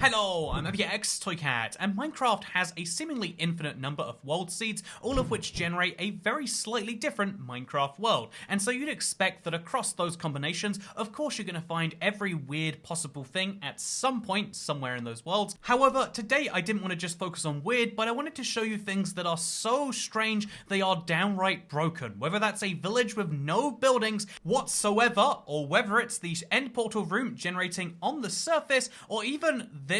Hello, I'm Toycat, and Minecraft has a seemingly infinite number of world seeds, all of which generate a very slightly different Minecraft world. And so you'd expect that across those combinations, of course you're going to find every weird possible thing at some point, somewhere in those worlds. However, today I didn't want to just focus on weird, but I wanted to show you things that are so strange they are downright broken. Whether that's a village with no buildings whatsoever, or whether it's the end portal room generating on the surface, or even this.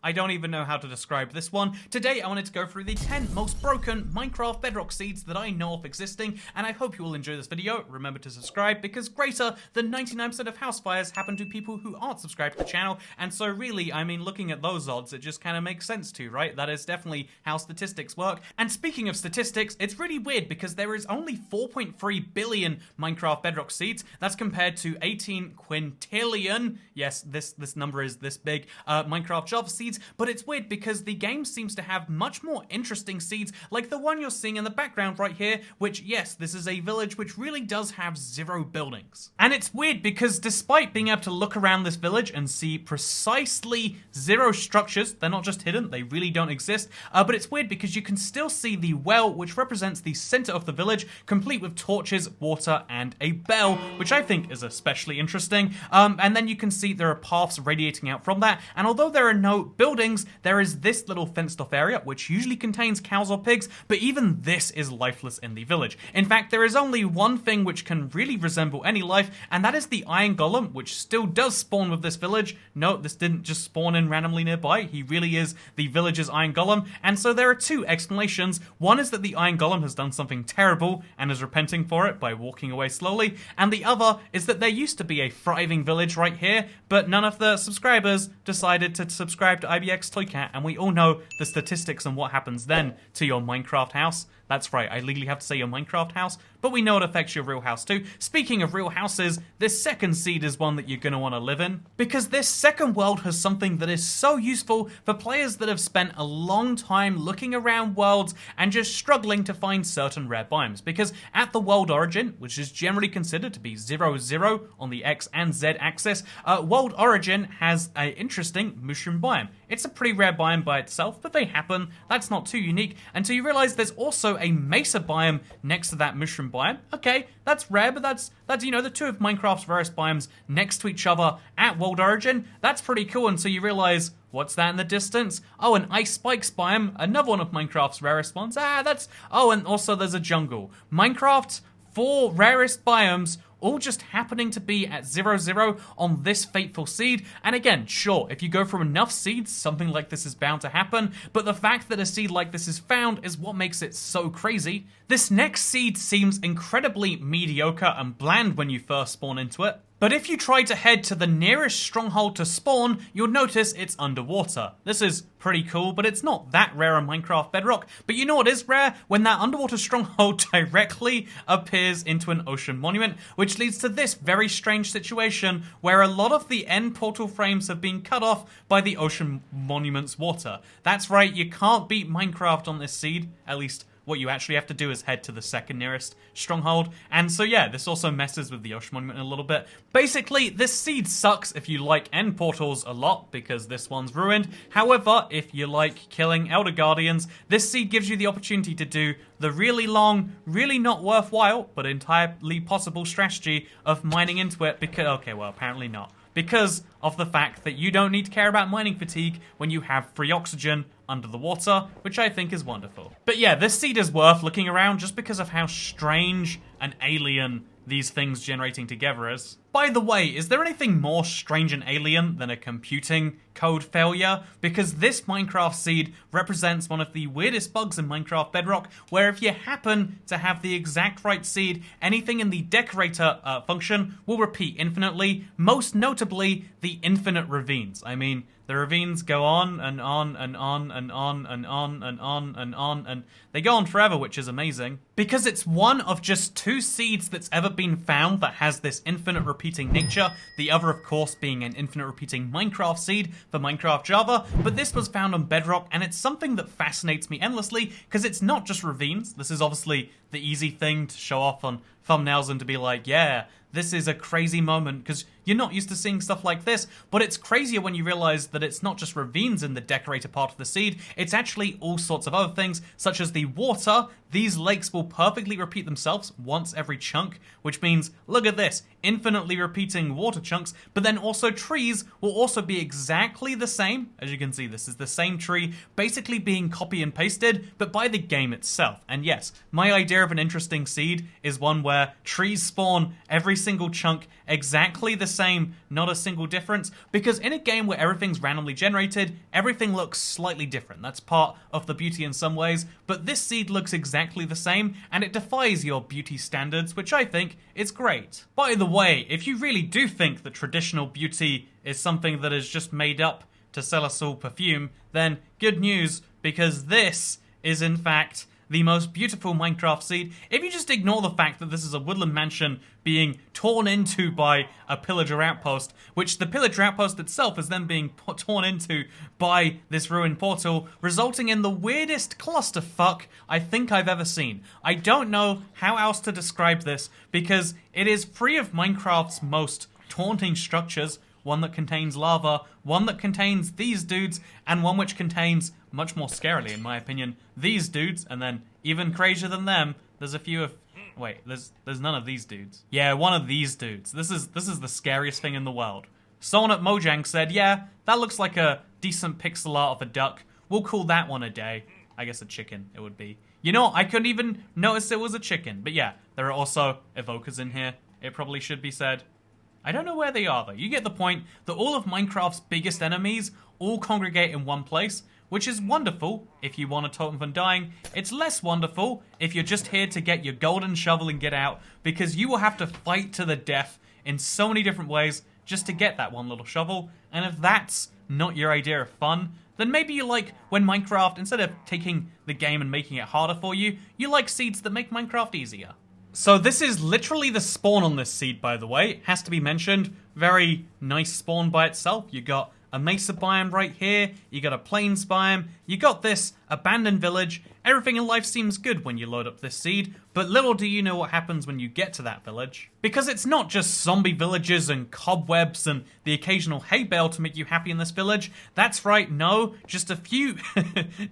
I don't even know how to describe this one. Today I wanted to go through the 10 most broken Minecraft Bedrock seeds that I know of existing, and I hope you will enjoy this video. Remember to subscribe, because greater than 99% of house fires happen to people who aren't subscribed to the channel, and so really, I mean, looking at those odds, it just kind of makes sense to, right? That is definitely how statistics work. And speaking of statistics, it's really weird because there is only 4.3 billion Minecraft Bedrock seeds. That's compared to 18 quintillion, yes, this number is this big, Minecraft Java seeds. But it's weird because the game seems to have much more interesting seeds, like the one you're seeing in the background right here, which, yes, this is a village which really does have 0 buildings. And it's weird because despite being able to look around this village and see precisely 0 structures, they're not just hidden, they really don't exist, but it's weird because you can still see the well, which represents the center of the village, complete with torches, water, and a bell, which I think is especially interesting. And then you can see there are paths radiating out from that, and although there are no buildings, there is this little fenced off area which usually contains cows or pigs, but even this is lifeless in the village. In fact, there is only one thing which can really resemble any life, and that is the iron golem, which still does spawn with this village. No, this didn't just spawn in randomly nearby, he really is the village's iron golem. And so there are 2 explanations. One is that the iron golem has done something terrible and is repenting for it by walking away slowly, and the other is that there used to be a thriving village right here, but none of the subscribers decided to subscribe to IBX Toycat, and we all know the statistics and what happens then to your Minecraft house. That's right, I legally have to say your Minecraft house, but we know it affects your real house too. Speaking of real houses, this second seed is one that you're going to want to live in, because this second world has something that is so useful for players that have spent a long time looking around worlds and just struggling to find certain rare biomes. Because at the world origin, which is generally considered to be 0, on the X and Z axis, world origin has an interesting mushroom biome. It's a pretty rare biome by itself, but they happen. That's not too unique until you realize there's also a mesa biome next to that mushroom biome. Okay, that's rare, but that's you know, the 2 of Minecraft's rarest biomes next to each other at world origin. That's pretty cool until you realize, what's that in the distance? Oh, an ice spikes biome, another one of Minecraft's rarest ones. Oh, and also there's a jungle. Minecraft's 4 rarest biomes all just happening to be at 0 on this fateful seed. And again, sure, if you go through enough seeds, something like this is bound to happen, but the fact that a seed like this is found is what makes it so crazy. This next seed seems incredibly mediocre and bland when you first spawn into it, but if you try to head to the nearest stronghold to spawn, you'll notice it's underwater. This is pretty cool, but it's not that rare on Minecraft Bedrock. But you know what is rare? When that underwater stronghold directly appears into an ocean monument, which leads to this very strange situation where a lot of the end portal frames have been cut off by the ocean monument's water. That's right, you can't beat Minecraft on this seed, at least what you actually have to do is head to the second nearest stronghold. And so yeah, this also messes with the ocean monument a little bit. Basically, this seed sucks if you like end portals a lot, because this one's ruined. However, if you like killing Elder Guardians, this seed gives you the opportunity to do the really long, really not worthwhile, but entirely possible strategy of mining into it, because, okay, well, apparently not. Because of the fact that you don't need to care about mining fatigue when you have free oxygen under the water, which I think is wonderful. But yeah, this seed is worth looking around just because of how strange and alien these things generating together is. By the way, is there anything more strange and alien than a computing code failure? Because this Minecraft seed represents one of the weirdest bugs in Minecraft Bedrock, where if you happen to have the exact right seed, anything in the decorator function will repeat infinitely, most notably the infinite ravines. I mean, the ravines go on and on and on and on and on and on and on, and they go on forever, which is amazing. Because it's one of just 2 seeds that's ever been found that has this infinite repeating nature, the other of course being an infinite repeating Minecraft seed for Minecraft Java, but this was found on Bedrock, and it's something that fascinates me endlessly, because it's not just ravines. This is obviously the easy thing to show off on thumbnails and to be like, yeah, this is a crazy moment, because You're not used to seeing stuff like this, but it's crazier when you realize that it's not just ravines in the decorator part of the seed, it's actually all sorts of other things, such as the water. These lakes will perfectly repeat themselves once every chunk, which means, look at this, infinitely repeating water chunks, but then also trees will also be exactly the same. As you can see, this is the same tree, basically being copy and pasted, but by the game itself. And yes, my idea of an interesting seed is one where trees spawn every single chunk exactly the same, not a single difference, because in a game where everything's randomly generated, everything looks slightly different. That's part of the beauty in some ways, but this seed looks exactly the same, and it defies your beauty standards, which I think is great. By the way, if you really do think that traditional beauty is something that is just made up to sell us all perfume, then good news, because this is in fact the most beautiful Minecraft seed. If you just ignore the fact that this is a woodland mansion being torn into by a pillager outpost, which the pillager outpost itself is then being torn into by this ruined portal, resulting in the weirdest clusterfuck I think I've ever seen. I don't know how else to describe this, because it is free of Minecraft's most taunting structures, one that contains lava, one that contains these dudes, and one which contains, much more scarily in my opinion, these dudes, and then even crazier than them, there's a few of... Wait, there's none of these dudes. Yeah, one of these dudes. This is the scariest thing in the world. Someone at Mojang said, yeah, that looks like a decent pixel art of a duck. We'll call that one a day. I guess a chicken, it would be. You know, I couldn't even notice it was a chicken. But yeah, there are also evokers in here. It probably should be said. I don't know where they are, though. You get the point that all of Minecraft's biggest enemies all congregate in one place, which is wonderful if you want a totem of undying. It's less wonderful if you're just here to get your golden shovel and get out, because you will have to fight to the death in so many different ways just to get that one little shovel. And if that's not your idea of fun, then maybe you like when Minecraft, instead of taking the game and making it harder for you, you like seeds that make Minecraft easier. So this is literally the spawn on this seed, by the way. It has to be mentioned. Very nice spawn by itself. You got a mesa biome right here. You got a plains biome. You got this abandoned village. Everything in life seems good when you load up this seed, but little do you know what happens when you get to that village. Because it's not just zombie villages and cobwebs and the occasional hay bale to make you happy in this village. That's right, no, just a few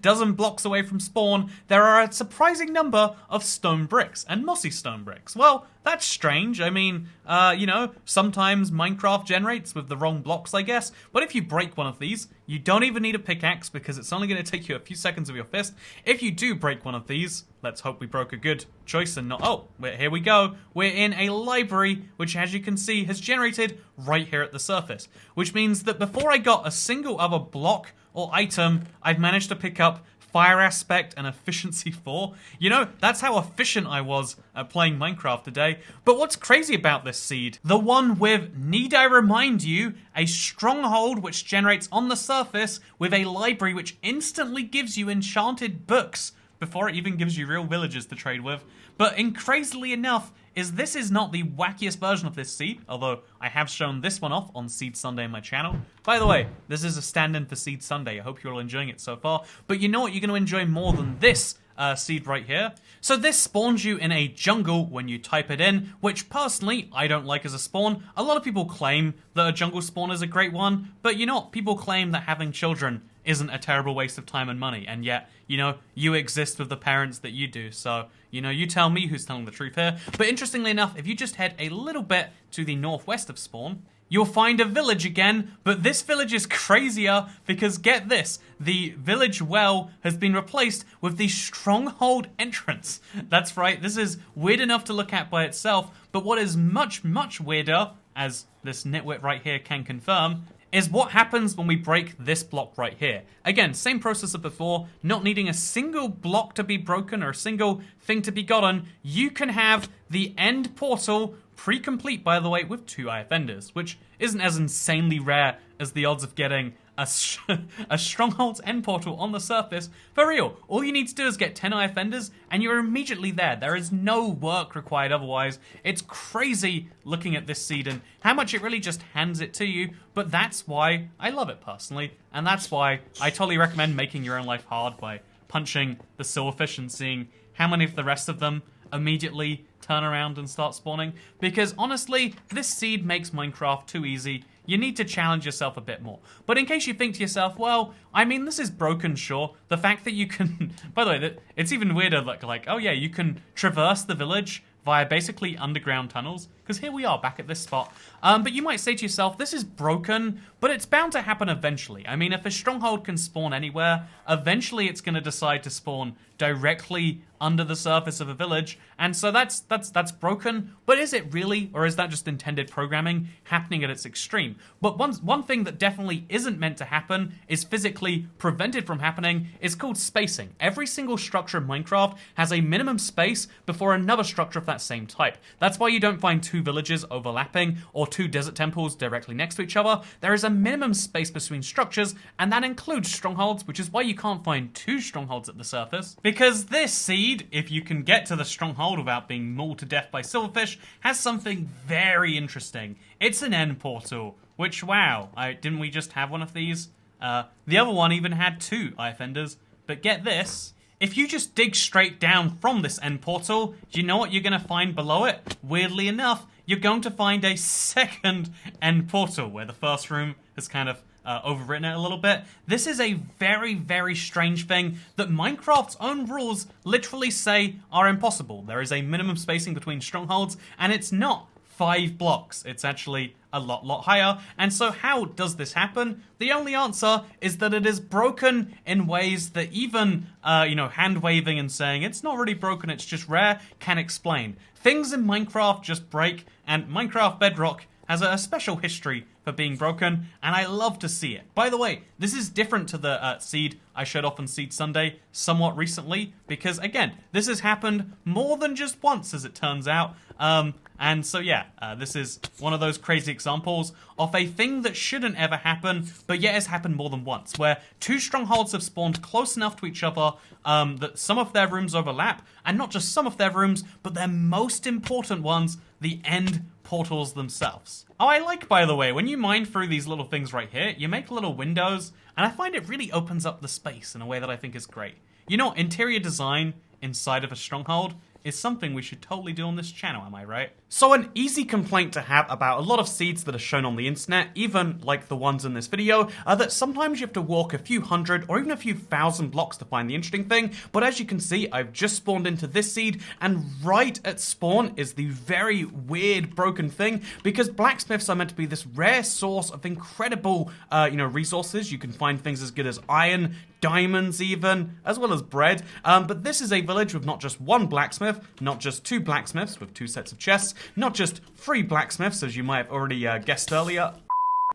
dozen blocks away from spawn, there are a surprising number of stone bricks, and mossy stone bricks. Well, that's strange. I mean, you know, sometimes Minecraft generates with the wrong blocks, I guess, but if you break one of these, you don't even need a pickaxe because it's only going to take you a few seconds of your fist. If you do break one of these, let's hope we broke a good choice and not... Oh, here we go. We're in a library, which as you can see has generated right here at the surface. Which means that before I got a single other block or item, I've managed to pick up Fire Aspect and Efficiency 4. You know, that's how efficient I was at playing Minecraft today. But what's crazy about this seed? The one with, need I remind you, a stronghold which generates on the surface with a library which instantly gives you enchanted books before it even gives you real villagers to trade with. But crazily enough, this is not the wackiest version of this seed, although I have shown this one off on Seed Sunday on my channel. By the way, this is a stand-in for Seed Sunday. I hope you're all enjoying it so far. But you know what you're going to enjoy more than this seed right here? So this spawns you in a jungle when you type it in, which personally I don't like as a spawn. A lot of people claim that a jungle spawn is a great one, but you know what? People claim that having children isn't a terrible waste of time and money, and yet, you know, you exist with the parents that you do, so, you know, you tell me who's telling the truth here. But interestingly enough, if you just head a little bit to the northwest of spawn, you'll find a village again, but this village is crazier because get this, the village well has been replaced with the Stronghold entrance. That's right, this is weird enough to look at by itself, but what is much, much weirder, as this nitwit right here can confirm, is what happens when we break this block right here. Again, same process as before, not needing a single block to be broken or a single thing to be gotten. You can have the end portal pre-complete, by the way, with 2 IF enders, which isn't as insanely rare as the odds of getting a Stronghold's end portal on the surface. For real, all you need to do is get 10 IF enders and you're immediately there. There is no work required otherwise. It's crazy looking at this seed and how much it really just hands it to you, but that's why I love it personally, and that's why I totally recommend making your own life hard by punching the silverfish and seeing how many of the rest of them immediately turn around and start spawning, because honestly, this seed makes Minecraft too easy. You need to challenge yourself a bit more. But in case you think to yourself, well, I mean, this is broken, sure. The fact that you can, by the way, it's even weirder, like, oh yeah, you can traverse the village via basically underground tunnels, because here we are back at this spot. But you might say to yourself, this is broken, but it's bound to happen eventually. I mean, if a stronghold can spawn anywhere, eventually it's going to decide to spawn directly under the surface of a village, and so that's broken. But is it really, or is that just intended programming happening at its extreme? But one thing that definitely isn't meant to happen, is physically prevented from happening, is called spacing. Every single structure in Minecraft has a minimum space before another structure of that same type. That's why you don't find two villages overlapping or two desert temples directly next to each other. There is a minimum space between structures, and that includes strongholds, which is why you can't find two strongholds at the surface. Because this seed, if you can get to the stronghold without being mauled to death by silverfish, has something very interesting. It's an end portal, which, wow, didn't we just have one of these? The other one even had two eye offenders, but get this. If you just dig straight down from this end portal, do you know what you're going to find below it? Weirdly enough, you're going to find a second end portal, where the first room has kind of overwritten it a little bit. This is a very, very strange thing that Minecraft's own rules literally say are impossible. There is a minimum spacing between strongholds, and it's not 5 blocks. It's actually a lot higher. And so how does this happen? The only answer is that it is broken in ways that even, hand waving and saying it's not really broken, it's just rare, can explain. Things in Minecraft just break, and Minecraft Bedrock has a special history for being broken, and I love to see it. By the way, this is different to the seed I showed off on Seed Sunday somewhat recently, because again, this has happened more than just once, as it turns out. And so yeah, this is one of those crazy examples of a thing that shouldn't ever happen, but yet has happened more than once, where two strongholds have spawned close enough to each other that some of their rooms overlap, and not just some of their rooms, but their most important ones, the end portals themselves. Oh, I like, by the way, when you mine through these little things right here, you make little windows, and I find it really opens up the space in a way that I think is great. You know, interior design inside of a stronghold is something we should totally do on this channel, am I right? So an easy complaint to have about a lot of seeds that are shown on the internet, even like the ones in this video, are that sometimes you have to walk a few hundred or even a few thousand blocks to find the interesting thing. But as you can see, I've just spawned into this seed, and right at spawn is the very weird broken thing, because blacksmiths are meant to be this rare source of incredible, resources. You can find things as good as iron, diamonds even, as well as bread. But this is a village with not just one blacksmith, not just two blacksmiths with 2 sets of chests, not just 3 blacksmiths, as you might have already guessed earlier.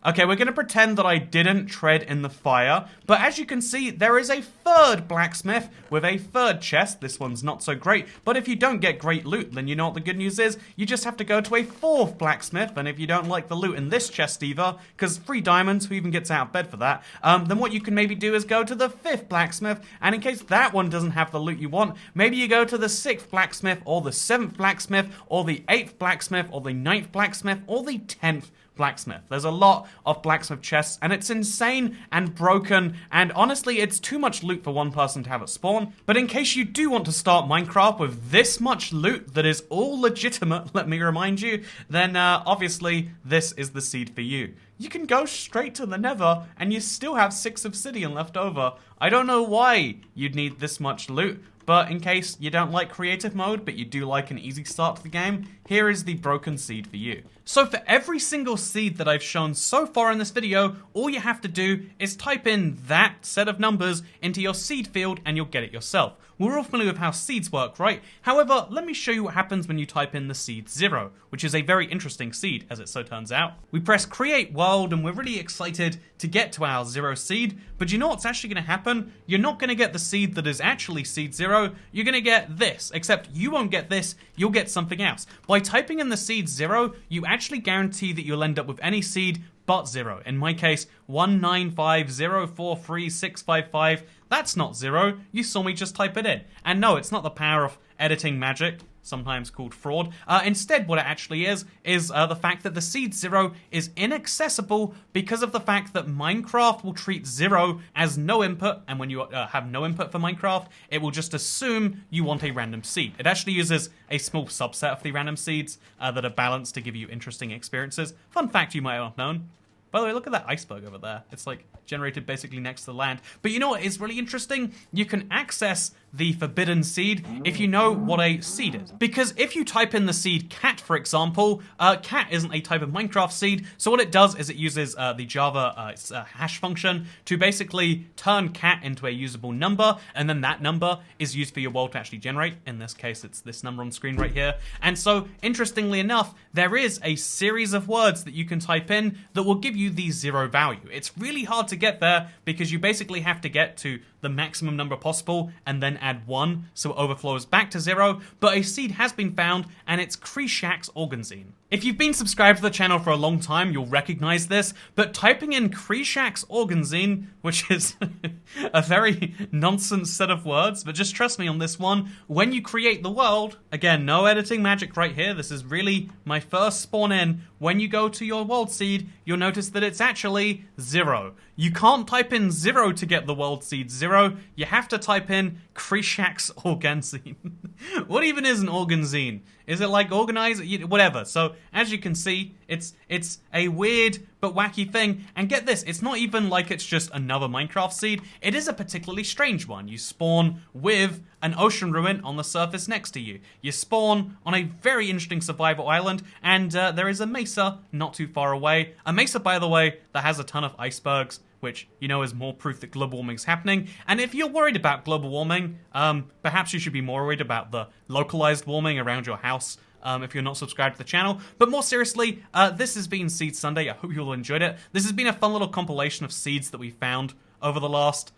Okay, we're going to pretend that I didn't tread in the fire, but as you can see, there is a 3rd blacksmith with a 3rd chest. This one's not so great, but if you don't get great loot, then you know what the good news is. You just have to go to a 4th blacksmith, and if you don't like the loot in this chest either, because 3 diamonds, who even gets out of bed for that, then what you can maybe do is go to the 5th blacksmith, and in case that one doesn't have the loot you want, maybe you go to the 6th blacksmith, or the 7th blacksmith, or the 8th blacksmith, or the 9th blacksmith, or the 10th blacksmith. There's a lot of blacksmith chests, and it's insane and broken, and honestly, it's too much loot for one person to have at spawn. But in case you do want to start Minecraft with this much loot that is all legitimate, let me remind you, then obviously this is the seed for you. You can go straight to the Nether, and you still have 6 obsidian left over. I don't know why you'd need this much loot, but in case you don't like creative mode, but you do like an easy start to the game, here is the broken seed for you. So for every single seed that I've shown so far in this video, all you have to do is type in that set of numbers into your seed field and you'll get it yourself. We're all familiar with how seeds work, right? However, let me show you what happens when you type in the seed 0, which is a very interesting seed, as it so turns out. We press create world and we're really excited to get to our 0 seed, but you know what's actually going to happen? You're not going to get the seed that is actually seed 0, you're going to get this, except you won't get this, you'll get something else. By typing in the seed 0, you actually guarantee that you'll end up with any seed but 0. In my case, 195043655. That's not 0. You saw me just type it in. And no, it's not the power of editing magic. sometimes called fraud. Instead, what it actually is the fact that the seed 0 is inaccessible because of the fact that Minecraft will treat 0 as no input, and when you have no input for Minecraft, it will just assume you want a random seed. It actually uses a small subset of the random seeds that are balanced to give you interesting experiences. Fun fact you might not have known. By the way, look at that iceberg over there. It's like generated basically next to the land. But you know what is really interesting? You can access the forbidden seed if you know what a seed is. Because if you type in the seed cat, for example, cat isn't a type of Minecraft seed, so what it does is it uses the Java hash function to basically turn cat into a usable number, and then that number is used for your world to actually generate. In this case, it's this number on screen right here. And so, interestingly enough, there is a series of words that you can type in that will give you the 0 value. It's really hard to get there because you basically have to get to the maximum number possible and then add 1 so it overflows back to 0, but a seed has been found and it's Cree Organzine. If you've been subscribed to the channel for a long time, you'll recognize this, but typing in Cree Organzine, which is a very nonsense set of words, but just trust me on this one, when you create the world, again, no editing magic right here, this is really my first spawn in, when you go to your world seed, you'll notice that it's actually 0. You can't type in 0 to get the world seed 0, you have to type in Cree Organzine. What even is an organzine? Is it like organize? Whatever. So, as you can see, it's a weird but wacky thing. And get this, it's not even like it's just another Minecraft seed. It is a particularly strange one. You spawn with an ocean ruin on the surface next to you. You spawn on a very interesting survival island, and there is a mesa not too far away. A mesa, by the way, that has a ton of icebergs, which, you know, is more proof that global warming is happening. And if you're worried about global warming, perhaps you should be more worried about the localized warming around your house, if you're not subscribed to the channel. But more seriously, this has been Seed Sunday. I hope you all enjoyed it. This has been a fun little compilation of seeds that we found over the last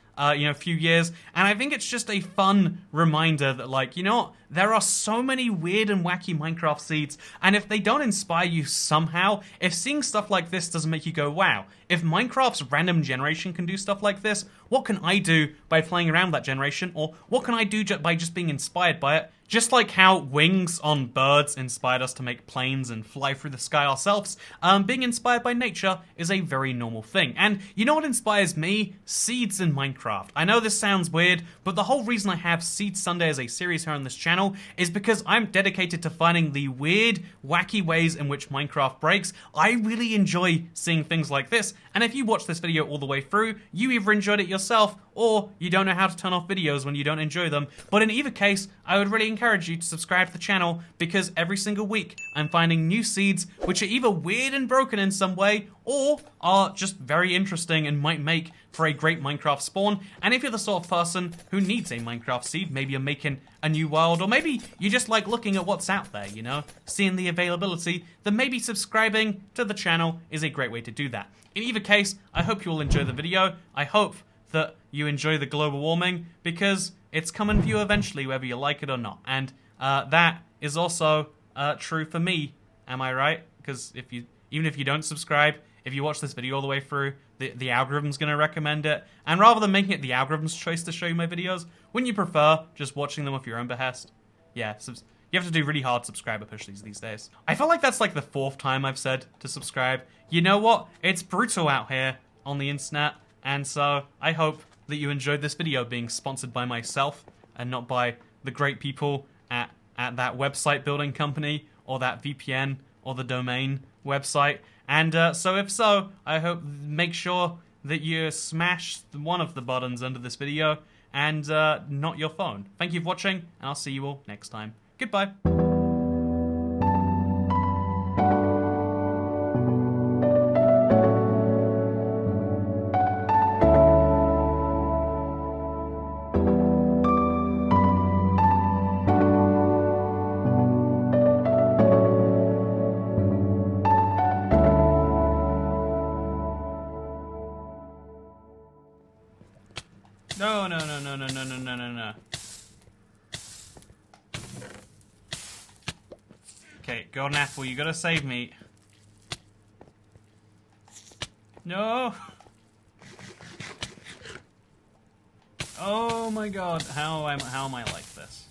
few years, and I think it's just a fun reminder that, like, you know what, there are so many weird and wacky Minecraft seeds, and if they don't inspire you somehow, if seeing stuff like this doesn't make you go, wow, if Minecraft's random generation can do stuff like this, what can I do by playing around that generation, or what can I do by just being inspired by it? Just like how wings on birds inspired us to make planes and fly through the sky ourselves, being inspired by nature is a very normal thing. And you know what inspires me? Seeds in Minecraft. I know this sounds weird, but the whole reason I have Seed Sunday as a series here on this channel is because I'm dedicated to finding the weird, wacky ways in which Minecraft breaks. I really enjoy seeing things like this, and if you watch this video all the way through, you either enjoyed it yourself, or you don't know how to turn off videos when you don't enjoy them. But in either case, I would really encourage you to subscribe to the channel, because every single week I'm finding new seeds which are either weird and broken in some way, or are just very interesting and might make for a great Minecraft spawn. And if you're the sort of person who needs a Minecraft seed, maybe you're making a new world, or maybe you just like looking at what's out there, you know, seeing the availability, then maybe subscribing to the channel is a great way to do that. In either case, I hope you all enjoy the video. I hope that you enjoy the global warming, because it's coming for you eventually, whether you like it or not. And that is also true for me, am I right? Because even if you don't subscribe, if you watch this video all the way through, the algorithm's going to recommend it. And rather than making it the algorithm's choice to show you my videos, wouldn't you prefer just watching them of your own behest? Yeah, you have to do really hard subscriber pushes these days. I feel like that's like the 4th time I've said to subscribe. You know what? It's brutal out here on the internet. And so I hope that you enjoyed this video being sponsored by myself and not by the great people at that website building company, or that VPN, or the domain website. And so if so, I hope, make sure that you smash one of the buttons under this video and not your phone. Thank you for watching, and I'll see you all next time. Goodbye. No. Okay, Golden Apple, you gotta save me. No! Oh my god, how am I like this?